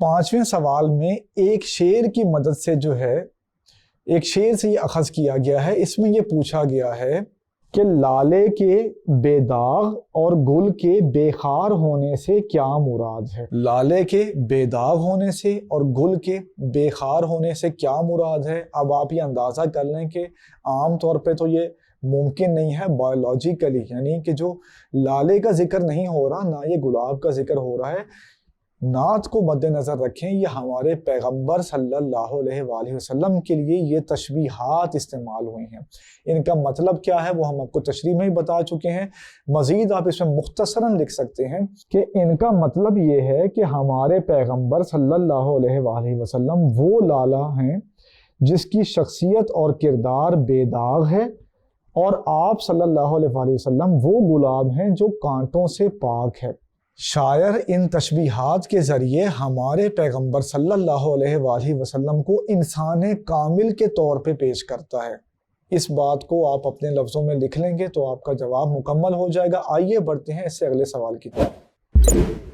5वें सवाल में एक शेर की मदद से जो है, एक शेर से ये अखज़ किया गया है। इसमें ये पूछा गया है कि लाले के बेदाग और गुल के बेखार होने से क्या मुराद है। लाले के बेदाग होने से और गुल के बेखार होने से क्या मुराद है। अब आप ये अंदाज़ा कर लें कि आम तौर पे तो ये मुमकिन नहीं है बायोलॉजिकली, यानी कि जो लाले का जिक्र नहीं हो रहा, ना ये गुलाब का जिक्र हो रहा है। नात को मद्देनज़र रखें, ये हमारे पैगंबर सल्लल्लाहु अलैहि वसल्लम के लिए ये तशबीहात इस्तेमाल हुई हैं। इनका मतलब क्या है वो हम आपको तशरीह में ही बता चुके हैं। मज़ीद आप इसमें मुख्तसरन लिख सकते हैं कि इनका मतलब ये है कि हमारे पैगंबर सल्लल्लाहु अलैहि वसल्लम वो लाला हैं जिसकी शख्सियत और किरदार बेदाग है, और आप सल्लल्लाहु अलैहि वसल्लम वो गुलाब हैं जो कांटों से पाक है। शायर इन तशबीहात के ज़रिए हमारे पैगंबर सल्लल्लाहु अलैहि वसल्लम को इंसान कामिल के तौर पे पेश करता है। इस बात को आप अपने लफ्ज़ों में लिख लेंगे तो आपका जवाब मुकम्मल हो जाएगा। आइए बढ़ते हैं इससे अगले सवाल की तरफ।